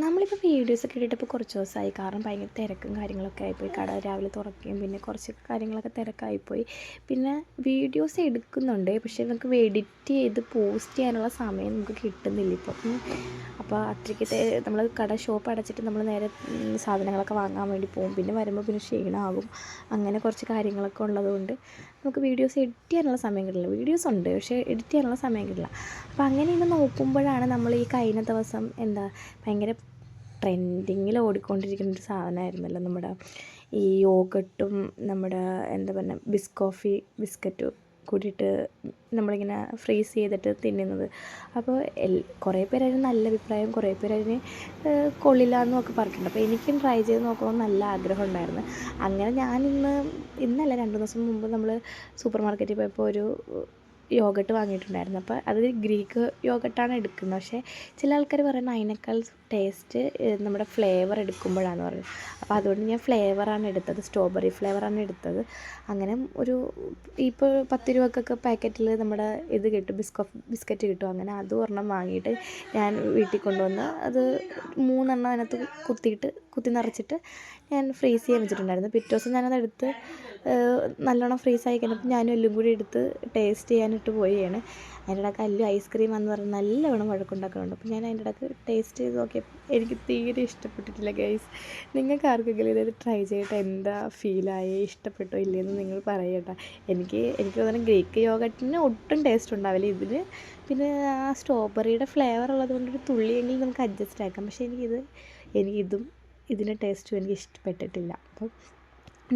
നമ്മളിപ്പോൾ വീഡിയോസൊക്കെ ഇട്ടിട്ടിപ്പോൾ കുറച്ച് ദിവസമായി. കാരണം ഭയങ്കര തിരക്കും കാര്യങ്ങളൊക്കെ ആയിപ്പോയി. കട രാവിലെ തുറക്കുകയും പിന്നെ കുറച്ച് കാര്യങ്ങളൊക്കെ തിരക്കായിപ്പോയി. പിന്നെ വീഡിയോസ് എടുക്കുന്നുണ്ട്, പക്ഷേ നമുക്ക് എഡിറ്റ് ചെയ്ത് പോസ്റ്റ് ചെയ്യാനുള്ള സമയം നമുക്ക് കിട്ടുന്നില്ല ഇപ്പം. അപ്പോൾ അത്രയ്ക്ക് നമ്മൾ ഷോപ്പ് അടച്ചിട്ട് നമ്മൾ നേരെ സാധനങ്ങളൊക്കെ വാങ്ങാൻ വേണ്ടി പോകും. പിന്നെ വരുമ്പോൾ പിന്നെ ക്ഷീണമാകും. അങ്ങനെ കുറച്ച് കാര്യങ്ങളൊക്കെ ഉള്ളതുകൊണ്ട് നമുക്ക് വീഡിയോസ് എഡിറ്റ് ചെയ്യാനുള്ള സമയം കിട്ടില്ല. വീഡിയോസ് ഉണ്ട്, പക്ഷേ എഡിറ്റ് ചെയ്യാനുള്ള സമയം കിട്ടില്ല. അപ്പോൾ അങ്ങനെ ഇങ്ങനെ നോക്കുമ്പോഴാണ് നമ്മൾ ഈ കഴിഞ്ഞ ദിവസം ഭയങ്കര ട്രെൻഡിങ്ങിൽ ഓടിക്കൊണ്ടിരിക്കുന്ന ഒരു സാധനമായിരുന്നല്ലോ നമ്മുടെ ഈ യോഗട്ടും നമ്മുടെ ബിസ്കോഫി ബിസ്ക്കറ്റും കൂടിയിട്ട് നമ്മളിങ്ങനെ ഫ്രീസ് ചെയ്തിട്ട് തിന്നുന്നത്. അപ്പോൾ കുറേ പേര് അതിന് നല്ല അഭിപ്രായം, കുറേ പേര് അതിന് കൊള്ളില്ല എന്നൊക്കെ പറഞ്ഞിട്ടുണ്ട്. അപ്പോൾ എനിക്കും ട്രൈ ചെയ്ത് നോക്കണമെന്ന് നല്ല ആഗ്രഹം ഉണ്ടായിരുന്നു. അങ്ങനെ ഞാൻ ഇന്നല്ല 2 ദിവസം മുമ്പ് നമ്മൾ സൂപ്പർ മാർക്കറ്റിൽ പോയപ്പോൾ ഒരു യോഗട്ട് വാങ്ങിയിട്ടുണ്ടായിരുന്നു. അപ്പോൾ അത് ഗ്രീക്ക് യോഗട്ടാണ് എടുക്കുന്നത്. പക്ഷേ ചില ആൾക്കാർ പറയുന്നത് അതിനേക്കാൾ ടേസ്റ്റ് നമ്മുടെ ഫ്ലേവർ എടുക്കുമ്പോഴാണെന്ന് പറയും. അപ്പോൾ അതുകൊണ്ട് ഞാൻ ഫ്ലേവറാണ് എടുത്തത്, സ്ട്രോബെറി ഫ്ലേവറാണ് എടുത്തത്. അങ്ങനെ ഇപ്പോൾ 10 രൂപക്കൊക്കെ പാക്കറ്റിൽ നമ്മുടെ ഇത് കിട്ടും, ബിസ്ക്കറ്റ് കിട്ടും. അങ്ങനെ അത് ഒരെണ്ണം വാങ്ങിയിട്ട് ഞാൻ വീട്ടിൽ കൊണ്ടുവന്ന് അത് 3 എണ്ണം അതിനകത്ത് കുത്തി നിറച്ചിട്ട് ഞാൻ ഫ്രീസ് ചെയ്യാൻ വെച്ചിട്ടുണ്ടായിരുന്നു. പിറ്റേ ദിവസം ഞാനതെടുത്ത് നല്ലോണം ഫ്രീസായി കഴിഞ്ഞപ്പോൾ ഞാനും എല്ലാം കൂടി എടുത്ത് ടേസ്റ്റ് ചെയ്യാനിട്ട് പോവുകയാണ്. അതിൻ്റെ ഇടയ്ക്ക് അല്ലു ഐസ്ക്രീം എന്ന് പറഞ്ഞ് നല്ലവണ്ണം വഴക്കുണ്ടാക്കുന്നുണ്ട്. അപ്പോൾ ഞാൻ അതിൻ്റെ ഇടയ്ക്ക് ടേസ്റ്റ് ചെയ്ത് നോക്കിയപ്പോൾ എനിക്ക് തീരെ ഇഷ്ടപ്പെട്ടിട്ടില്ല ഗൈസ്. നിങ്ങൾക്ക് ആർക്കെങ്കിലും ഇതൊരു ട്രൈ ചെയ്തിട്ട് എന്താ ഫീലായി, ഇഷ്ടപ്പെട്ടോ ഇല്ലയെന്ന് നിങ്ങൾ പറയട്ടോ. എനിക്ക് തോന്നുന്നു ഗ്രീക്ക് യോഗട്ടിന് ഒട്ടും ടേസ്റ്റ് ഉണ്ടാവില്ല. ഇതിന് പിന്നെ ആ സ്ട്രോബെറിയുടെ ഫ്ലേവർ ഉള്ളതുകൊണ്ടൊരു തുള്ളിയെങ്കിലും നമുക്ക് അഡ്ജസ്റ്റ് ആക്കാം. പക്ഷേ ഇതിൻ്റെ ടേസ്റ്റും എനിക്ക് ഇഷ്ടപ്പെട്ടിട്ടില്ല. അപ്പം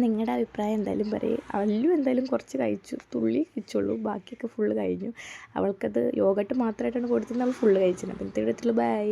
നിങ്ങളുടെ അഭിപ്രായം എന്തായാലും പറയും. അല്ലു എന്തായാലും കുറച്ച് കഴിച്ചു, തുള്ളി കഴിച്ചുള്ളൂ, ബാക്കിയൊക്കെ ഫുള്ള് കഴിഞ്ഞു. അവൾക്കത് യോഗട്ട് മാത്രമായിട്ടാണ് കൊടുത്തത്, അവൾ ഫുള്ള് കഴിച്ചത്. അപ്പം ഇന്നത്തെ വീഡിയോത്തിൽ ബൈ.